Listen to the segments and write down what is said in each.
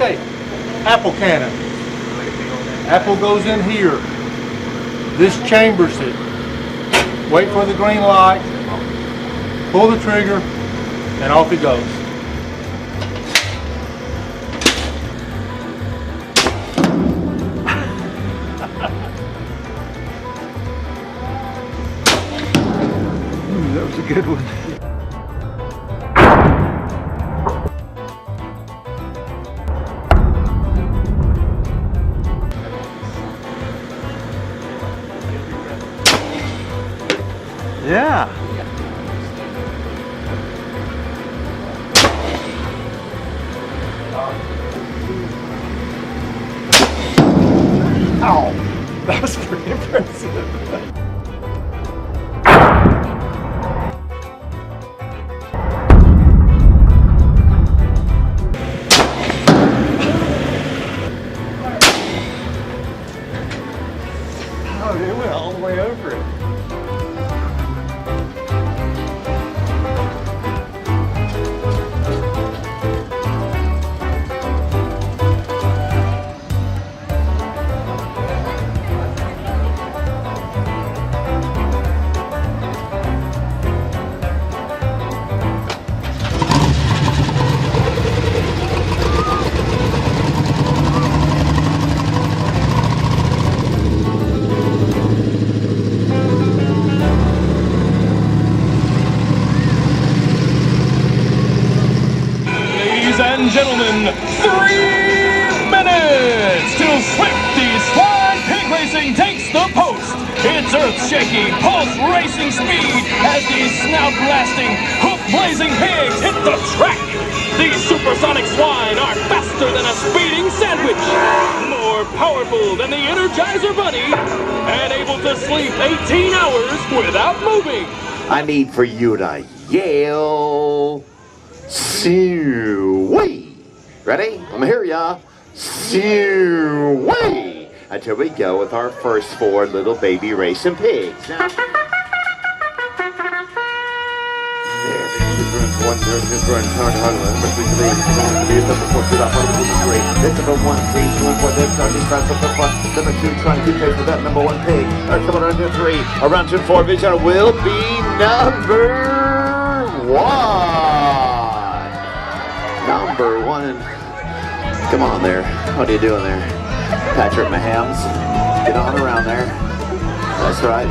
Okay, apple cannon. Apple goes in here. This chambers it. Wait for the green light. Pull the trigger, and off it goes. That was a good one. Yeah. Ow! That was pretty impressive. Oh, it went all the way over it. Gentlemen, 3 minutes till Swifty's Slide Pig Racing takes the post. It's earth-shaking, pulse-racing speed as these snout-blasting, hoof-blazing pigs hit the track. These supersonic swine are faster than a speeding sandwich, more powerful than the Energizer Bunny, and able to sleep 18 hours without moving. I need for you to yell, Sue-wee. Ready? Let me hear ya. Sue-wee. Until we go with our first 4 little baby racing pigs. Now, One, there, two, three, number 3, number 4, 2, number 3. It's number 1, 3, 2, 4, that's starting fast up the front. Number 2, trying to keep pace with that number 1 pig. Coming around to 3, around to 4, vision will be number 1. Number 1. Come on there. What are you doing there? Patrick Mahams. Get on around there. That's right.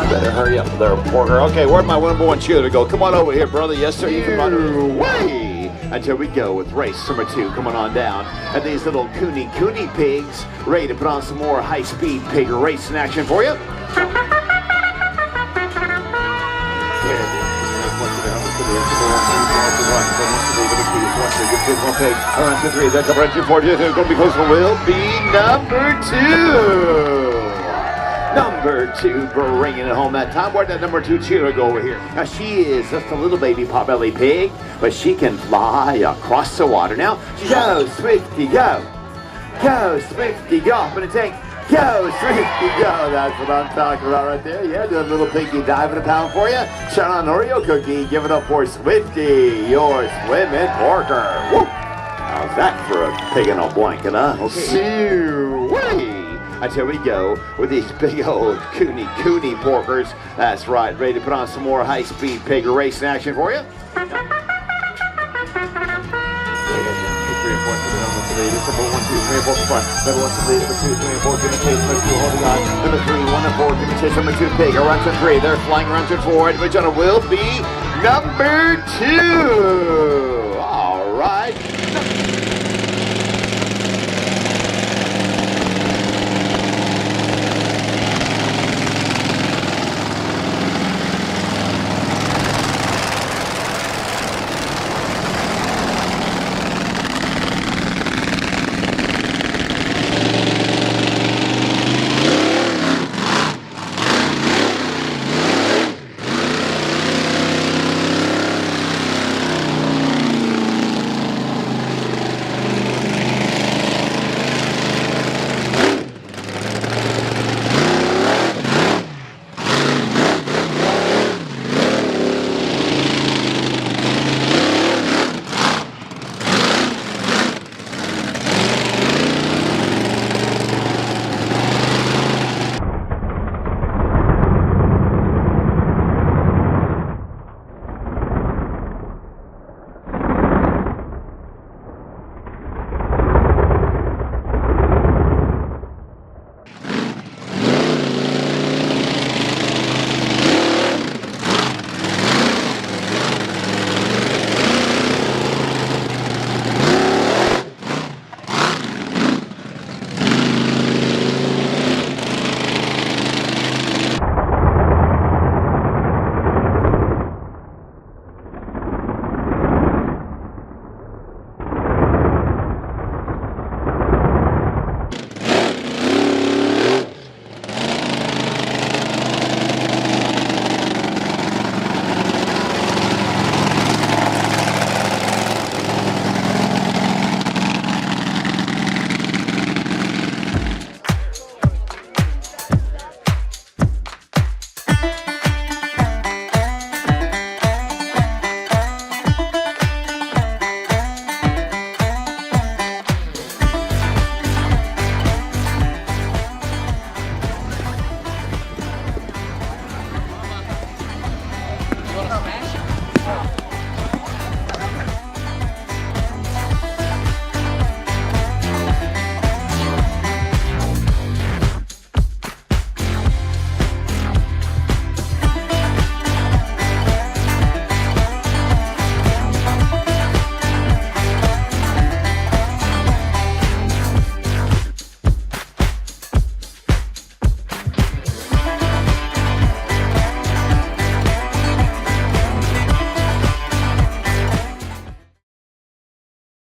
Better hurry up there, Porter. Okay, where'd my number 1 cheerleader go? Come on over here, brother. Yes, sir. You come on away. Until we go with race number 2 coming on down. And these little coony pigs ready to put on some more high-speed pig racing action for you. Around 2, 3, that's around 2, 4, going to be close. Will be number 2. Number 2 bringing it home that time. Where'd that number 2 cheerleader go over here? Now she is just a little baby potbelly pig, but she can fly across the water. Now, go Swifty, go. Go Swifty, go up in the tank. Go Swifty, go. That's what I'm talking about right there. Yeah, doing a little piggy dive in a pound for you. Shout out an Oreo cookie. Give it up for Swifty, your swimming porker. Woo! How's that for a pig in a blanket, huh? Okay. Until we go with these big old coony porkers. That's right, ready to put on some more high-speed pig racing action for you. Number 3, 1 and 4, give me chase number 2 pig. Around to 3, they're flying around to 4. Which one will be number 2. All right.